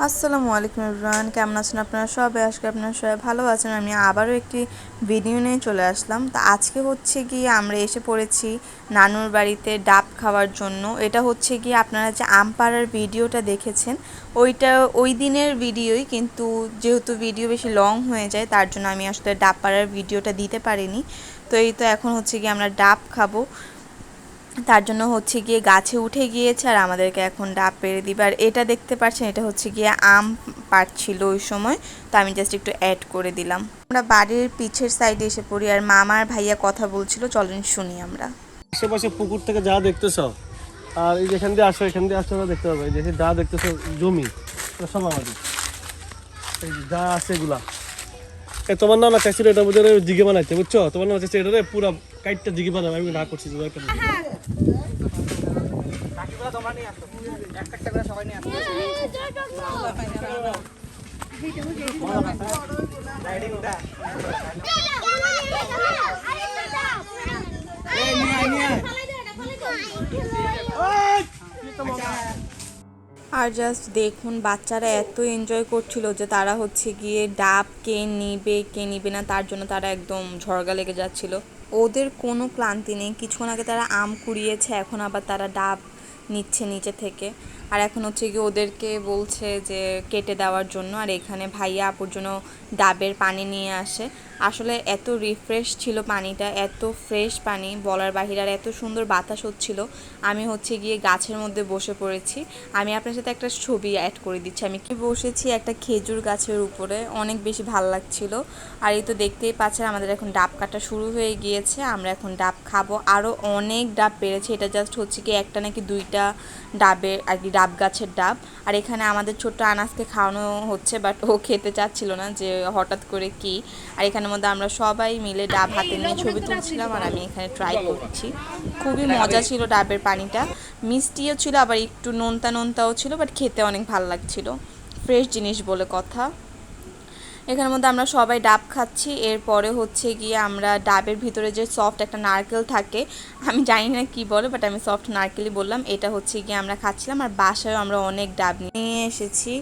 আসসালামু আলাইকুম এভরিওয়ান, কেমন আছেন আপনারা সবাই? আজকে আপনারা সবাই ভালো আছেন। আমি আবারও একটি ভিডিও নিয়ে চলে আসলাম। তো আজকে হচ্ছে গিয়ে আমরা এসে পড়েছি নানুর বাড়িতে ডাব খাওয়ার জন্য। এটা হচ্ছে গিয়ে আপনারা যে আম পাড়ার ভিডিওটা দেখেছেন ওই দিনের ভিডিওই, কিন্তু যেহেতু ভিডিও বেশি লং হয়ে যায় তার জন্য আমি আসলে ডাব পাড়ার ভিডিওটা দিতে পারিনি। তো এই তো এখন হচ্ছে গিয়ে আমরা ডাব খাবো, তার জন্য হচ্ছে গিয়ে গাছে উঠে গিয়েছে আর আমাদেরকে এখন ডাব পেড়ে দিবে। আর এটা দেখতে পাচ্ছেন, এটা হচ্ছে গিয়ে আম পাড়ছিল ওই সময়, তো আমি জাস্ট একটু অ্যাড করে দিলাম। আমরা বাড়ির পিছের সাইডে এসে পড়ি আর মামার ভাইয়া কথা বলছিল, চলেন শুনি আমরা। আশেপাশে পুকুর থেকে যা দেখতেছ আর এই যেখান দিয়ে আসো এখান দিয়ে আসো দেখতে পাবে, এই যে যা দেখতেছ জমি সব আমাদের, এই যে যা আছে এগুলা। তোমার নানা চাইছিল এটা মধ্যে জিগে বানাইতে, বুঝছো? তোমার নানা চাইছে এটা পুরা কাইটটা জিগে বানাবে, আমি না করছি। আর জাস্ট দেখুন, বাচ্চারা এত এনজয় করছিল যে তারা হচ্ছে গিয়ে ডাব কে নিবে না তার জন্য তারা একদম ঝড়গা লেগে যাচ্ছিল। ওদের কোনো ক্লান্তি নেই। কিছুক্ষণ আগে তারা আম কুড়িয়েছে, এখন আবার তারা ডাব নিচ্ছে নিচে থেকে। আর এখন হচ্ছে গিয়ে ওদেরকে বলছে যে কেটে দেওয়ার জন্য। আর এখানে ভাইয়া আপুর জন্য ডাবের পানি নিয়ে আসে। আসলে এত রিফ্রেশ ছিল পানিটা, এত ফ্রেশ পানি বলার বাহিরে, আর এত সুন্দর বাতাস হচ্ছিল। আমি হচ্ছে গিয়ে গাছের মধ্যে বসে পড়েছি। আমি আপনার সাথে একটা ছবি অ্যাড করে দিচ্ছি। আমি কি বসেছি একটা খেজুর গাছের উপরে, অনেক বেশি ভালো লাগছিল। আর এই তো দেখতেই পাচ্ছেন আমাদের এখন ডাব কাটা শুরু হয়ে গিয়েছে। আমরা এখন ডাব খাবো। আরও অনেক ডাব পেরেছে, এটা জাস্ট হচ্ছে কি একটা নাকি দুইটা ডাবের আর কি, ডাব গাছের ডাব। আর এখানে আমাদের ছোট্ট আনাজকে খাওয়ানো হচ্ছে, বাট ও খেতে চাচ্ছিল না, যে হঠাৎ করে কি। আর এখানের মধ্যে আমরা সবাই মিলে ডাব হাতে নিয়ে ছবি তুলছিলাম আর আমি এখানে ট্রাই করছি। খুবই মজা ছিল ডাবের পানিটা, মিষ্টিও ছিল আবার একটু নোনতাও ছিল, বাট খেতে অনেক ভালো লাগছিল। ফ্রেশ জিনিস বলে কথা। এখানের মধ্যে আমরা সবাই ডাব খাচ্ছি। এরপরে হচ্ছে গিয়ে আমরা ডাবের ভিতরে যে সফট একটা নারকেল থাকে, আমি জানি না কি বলে, বাট আমি সফট নারকেলই বললাম। এটা হচ্ছে গিয়ে আমরা খাচ্ছিলাম। আর বাসায়ও আমরা অনেক ডাব নিয়ে এসেছি।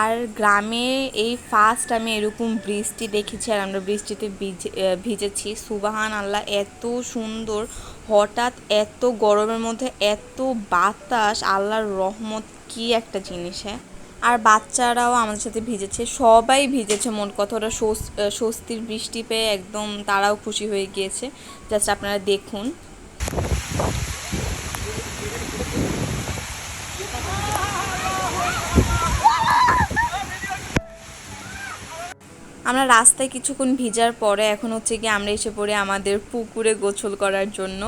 আর গ্রামে এই ফার্স্ট আমি এরকম বৃষ্টি দেখেছি, আর আমরা বৃষ্টিতে ভিজেছি। সুবাহান আল্লাহ, এত সুন্দর। হঠাৎ এত গরমের মধ্যে এত বাতাস, আল্লাহর রহমত, কি একটা জিনিস। হ্যাঁ, আর বাচ্চারাও আমাদের সাথে ভিজেছে, সবাই ভিজেছে। মোট কথা ওরা স্বস্তির বৃষ্টি পেয়ে একদম তারাও খুশি হয়ে গিয়েছে। জাস্ট আপনারা দেখুন। আমরা রাস্তায় কিছুক্ষণ ভিজার পরে এখন হচ্ছে গিয়ে আমরা এসে পড়ি আমাদের পুকুরে গোসল করার জন্য।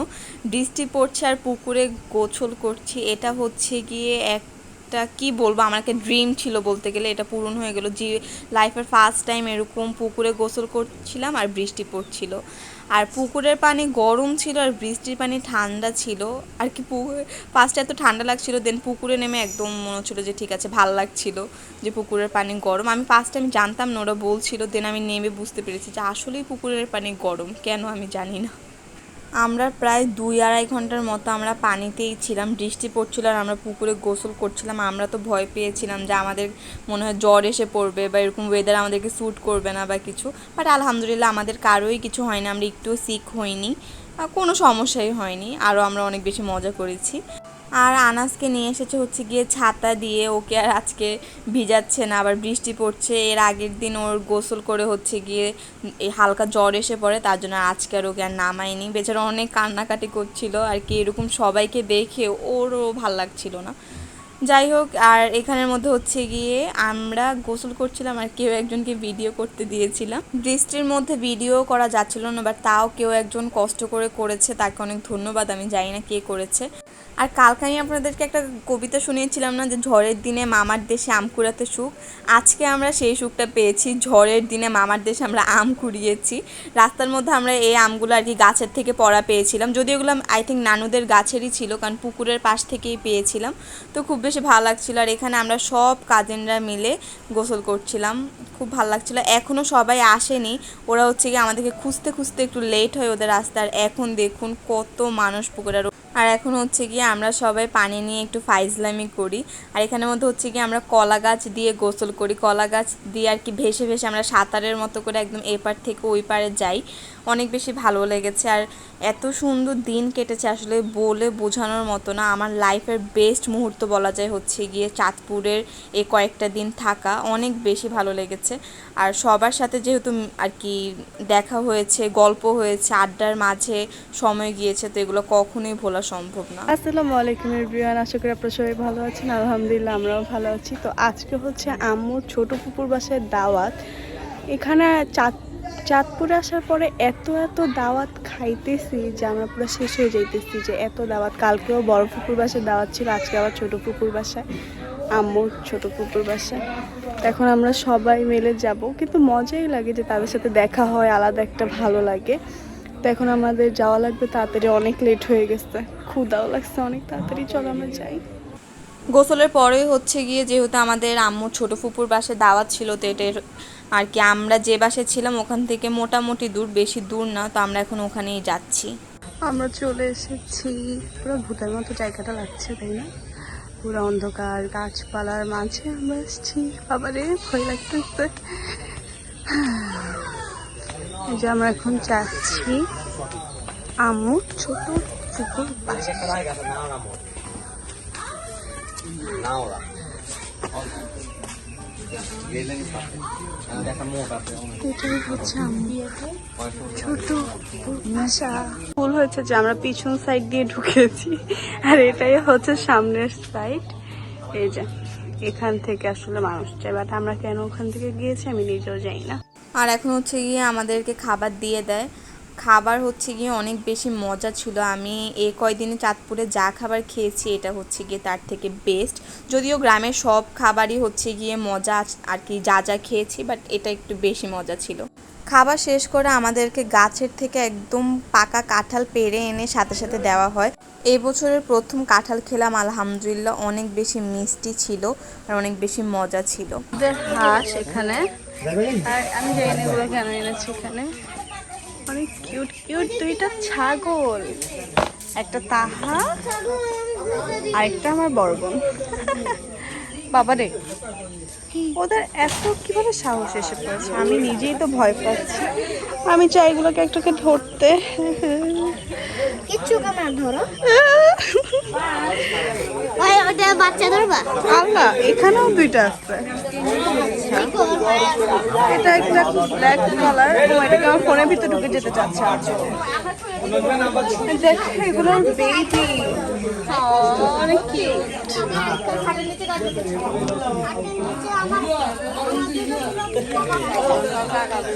বৃষ্টি পড়ছে আর পুকুরে গোসল করছি, এটা হচ্ছে গিয়ে একটা কি বলবো, আমার একটা ড্রিম ছিল বলতে গেলে, এটা পূরণ হয়ে গেল। যে লাইফের ফার্স্ট টাইম এরকম পুকুরে গোসল করছিলাম আর বৃষ্টি পড়ছিল। আর পুকুরের পানি গরম ছিল আর বৃষ্টির পানি ঠান্ডা ছিল। আর কি ফার্স্টে এত ঠান্ডা লাগছিল, দেন পুকুরে নেমে একদম মনে হচ্ছিল যে ঠিক আছে, ভাল লাগছিল যে পুকুরের পানি গরম। আমি ফার্স্ট টাইম জানতাম না, ওরা বলছিল, দেন আমি নেমে বুঝতে পেরেছি যে আসলেই পুকুরের পানি গরম, কেন আমি জানি না। আমরা প্রায় 2-2.5 ঘন্টার মতো আমরা পানিতেই ছিলাম। বৃষ্টি পড়ছিল আর আমরা পুকুরে গোসল করছিলাম। আমরা তো ভয় পেয়েছিলাম যে আমাদের মনে হয় জ্বর এসে পড়বে বা এরকম ওয়েদার আমাদেরকে স্যুট করবে না বা কিছু, বাট আলহামদুলিল্লাহ আমাদের কারোই কিছু হয়নি, আমরা একটুও সিক হইনি, কোনো সমস্যাই হয়নি। আরও আমরা অনেক বেশি মজা করেছি। আর আনাজকে নিয়ে এসেছে হচ্ছে গিয়ে ছাতা দিয়ে, ওকে আর আজকে ভিজাচ্ছে না। আবার বৃষ্টি পড়ছে, এর আগের দিন ওর গোসল করে হচ্ছে গিয়ে এই হালকা জ্বর এসে পড়ে, তার জন্য আজকে আর ওকে আর নামায়নি। বেচারা অনেক কান্নাকাটি করছিল আর কি, এরকম সবাইকে দেখে ওরও ভাল লাগছিল না। যাই হোক, আর এখানের মধ্যে হচ্ছে গিয়ে আমরা গোসল করছিলাম আর কেউ একজনকে ভিডিও করতে দিয়েছিলাম। বৃষ্টির মধ্যে ভিডিও করা যাচ্ছিল না, বাট তাও কেউ একজন কষ্ট করে করেছে, তাকে অনেক ধন্যবাদ। আমি জানি না কে করেছে। আর কালকে আমি আপনাদেরকে একটা কবিতা শুনিয়েছিলাম না, যে ঝড়ের দিনে মামার দেশে আম কুড়াতে সুখ। আজকে আমরা সেই সুখটা পেয়েছি, ঝড়ের দিনে মামার দেশে আমরা আম কুড়িয়েছি। রাস্তার মধ্যে আমরা এই আমগুলো আর কি গাছের থেকে পড়া পেয়েছিলাম, যদিও এগুলো আই থিঙ্ক নানুদের গাছেরই ছিল, কারণ পুকুরের পাশ থেকেই পেয়েছিলাম। তো খুব বেশি ভালো লাগছিলো। আর এখানে আমরা সব কাজিনরা মিলে গোসল করছিলাম, খুব ভালো লাগছিলো। এখনও সবাই আসেনি, ওরা হচ্ছে গিয়ে আমাদেরকে খুঁজতে খুঁজতে একটু লেট হয় ওদের রাস্তার। এখন দেখুন কত মানুষ পুকুরে, আর এখন হচ্ছে গিয়ে আমরা সবাই পানি নিয়ে একটু ফাইজলামি করি। আর এখানের মধ্যে হচ্ছে গিয়ে আমরা কলা গাছ দিয়ে গোসল করি, কলা গাছ দিয়ে আর কি ভেসে ভেসে আমরা সাঁতারের মতো করে একদম এপার থেকে ওই পারে যাই। অনেক বেশি ভালো লেগেছে আর এত সুন্দর দিন কেটেছে আসলে বলে বোঝানোর মতো না। আমার লাইফের বেস্ট মুহূর্ত বলা যায় হচ্ছে গিয়ে চাঁদপুরের এই কয়েকটা দিন থাকা, অনেক বেশি ভালো লেগেছে। আর সবার সাথে যেহেতু আর কি দেখা হয়েছে, গল্প হয়েছে, আড্ডার মাঝে সময় গিয়েছে, তো এগুলো কখনোই ভোলা সম্ভব না। আসসালামু আলাইকুম এভরিওয়ান, আশা করি আপনারা সবাই ভালো আছেন। আলহামদুলিল্লাহ আমরাও ভালো আছি। তো আজকে হচ্ছে আম্মুর ছোট পুকুর বাসায় দাওয়াত। এখানে চাঁদপুরে আসার পরে এত দাওয়াত খাইতেছি যে আমরা পুরো শেষ হয়ে যাইতেছি, যে এত দাওয়াত। কালকেও বড় পুকুর বাসায় দাওয়াত ছিল, আজকে আবার ছোট পুকুর বাসায়, আম্মুর ছোট পুকুর বাসায়। এখন আমরা সবাই মিলে যাব, কিন্তু মজাই লাগে যে তাদের সাথে দেখা হয়, আলাদা একটা ভালো লাগে। তো এখন আমাদের যাওয়া লাগবে তাড়াতাড়ি, অনেক লেট হয়ে গেছে, ক্ষুধাও লাগছে অনেক, তাড়াতাড়ি চলো আমরা যাই। গোসলের পরেই হচ্ছে গিয়ে যেহেতু আমাদের আম্মুর ছোটো ফুপুর বাসায় দাওয়াত ছিল, তো এটার আর কি আমরা যে বাসায় ছিলাম ওখান থেকে মোটামুটি দূর, বেশি দূর না, তো আমরা এখন ওখানেই যাচ্ছি। আমরা চলে এসেছি, পুরো ভূতের মতো জায়গাটা লাগছে, তাই না? পুরো অন্ধকার, গাছপালার মাঝে আমরা এসেছি। বাবারে ভয় লাগতেছে। এই যে আমরা এখন যাচ্ছি আম্মুর ছোট পুকুর বাসায়। এটাই হচ্ছে ছোট বাসা। ভুল হয়েছে যে আমরা পিছন সাইড দিয়ে ঢুকেছি, আর এটাই হচ্ছে সামনের সাইড। এই যে এখান থেকে আসলে মানুষ যায়, বাট আমরা কেন ওখান থেকে গিয়েছি আমি নিজেও জানি না। আর এখন হচ্ছে গিয়ে আমাদেরকে খাবার দিয়ে দেয়। খাবার হচ্ছে গিয়ে অনেক বেশি মজা ছিল। আমি এই কয়দিনে চাঁদপুরে যা খাবার খেয়েছি এটা হচ্ছে গিয়ে তার থেকে বেস্ট। যদিও গ্রামের সব খাবারই হচ্ছে গিয়ে মজা আর কি, যা যা খেয়েছি, বাট এটা একটু বেশি মজা ছিল। খাবার শেষ করে আমাদেরকে গাছের থেকে একদম পাকা কাঁঠাল পেড়ে এনে সাথে সাথে দেওয়া হয়। এই বছরের প্রথম কাঁঠাল খেলাম, আলহামদুলিল্লাহ অনেক বেশি মিষ্টি ছিল আর অনেক বেশি মজা ছিল। হাঁস এখানে, আর আমি জানি না এগুলো কেন এনেছি। এখানে অনেক কিউট কিউট দুইটা ছাগল, একটা তাহা আর একটা আমার বড় বোন। বাবা রে, ওদের এত কিভাবে সাহস এসে পড়েছে, আমি নিজেই তো ভয় পাচ্ছি। আমি চাই এগুলোকে একটাকে ধরতে। কিচ্ছু কামড় ধরো। ওই ওটা বাচ্চা ধরবা। আল্লাহ, এখানেও দুইটা আছে। এটা একটা ব্ল্যাক কালার, এটাকে আমার ফোনের ভিতরে ঢুকে যেতে চাচ্ছে। দেখো এগুলোর বেবি, অনেক কিউট।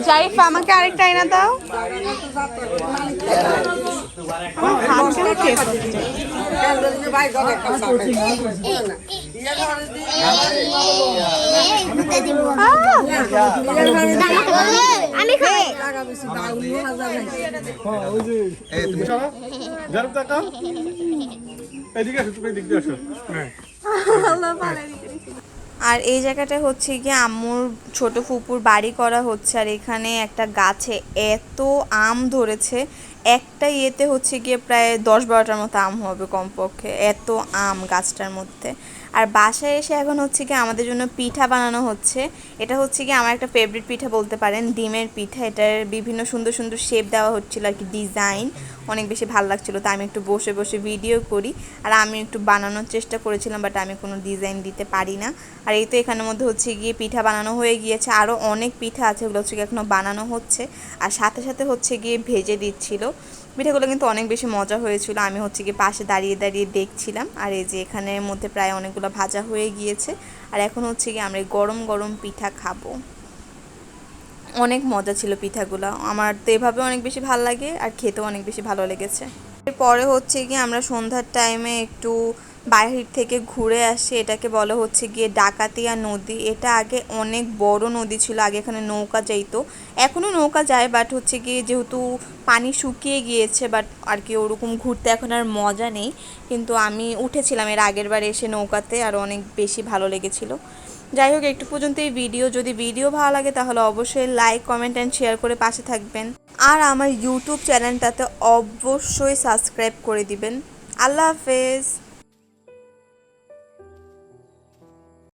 জাইফা আমাকে আরেকটা আয়না দাও। আমি খাই। আর এই জায়গাটা হচ্ছে গিয়ে আম্মুর ছোট ফুপুর বাড়ি করা হচ্ছে। আর এখানে একটা গাছে এত আম ধরেছে, একটা ইয়েতে হচ্ছে গিয়ে প্রায় 10-12টার মতো আম হবে কমপক্ষে, এত আম গাছটার মধ্যে। আর বাসায় এসে এখন হচ্ছে গিয়ে আমাদের জন্য পিঠা বানানো হচ্ছে। এটা হচ্ছে গিয়ে আমার একটা ফেভারিট পিঠা বলতে পারেন, ডিমের পিঠা। এটার বিভিন্ন সুন্দর সুন্দর শেপ দেওয়া হচ্ছিলো আর কি, ডিজাইন অনেক বেশি ভালো লাগছিলো। তো আমি একটু বসে বসে ভিডিও করি, আর আমি একটু বানানোর চেষ্টা করেছিলাম, বাট আমি কোনো ডিজাইন দিতে পারি না। আর এই তো এখানের মধ্যে হচ্ছে গিয়ে পিঠা বানানো হয়ে গিয়েছে, আরও অনেক পিঠা আছে, ওগুলো হচ্ছে গিয়ে এখনও বানানো হচ্ছে। আর সাথে সাথে হচ্ছে গিয়ে ভেজে দিচ্ছিলো। পিঠাগুলো কিন্তু অনেক বেশি মজা হয়েছিল। আমি হচ্ছে গিয়ে পাশে দাঁড়িয়ে দাঁড়িয়ে দেখছিলাম। আর এই যে এখানের মধ্যে প্রায় অনেকগুলো ভাজা হয়ে গিয়েছে, আর এখন হচ্ছে গিয়ে আমরা গরম গরম পিঠা খাবো। অনেক মজা ছিল পিঠাগুলো, আমার তো এভাবে অনেক বেশি ভালো লাগে, আর খেতেও অনেক বেশি ভালো লেগেছে। এরপরে হচ্ছে গিয়ে আমরা সন্ধ্যার টাইমে একটু বাহির থেকে ঘুরে আসি। এটাকে বলা হচ্ছে গিয়ে ডাকাতিয়া নদী। এটা আগে অনেক বড় নদী ছিল, আগে এখানে নৌকা যাইতো, এখনও নৌকা যায়, বাট হচ্ছে গিয়ে যেহেতু পানি শুকিয়ে গিয়েছে, বাট আর কি ওরকম ঘুরতে এখন আর মজা নেই। কিন্তু আমি উঠেছিলাম এর আগের বার এসে নৌকাতে, আর অনেক বেশি ভালো লেগেছিলো। যাই হোক, একটু পর্যন্ত এই ভিডিও, যদি ভিডিও ভালো লাগে তাহলে অবশ্যই লাইক, কমেন্ট অ্যান্ড শেয়ার করে পাশে থাকবেন। আর আমার ইউটিউব চ্যানেলটাতে অবশ্যই সাবস্ক্রাইব করে দিবেন। আল্লাহ হাফেজ।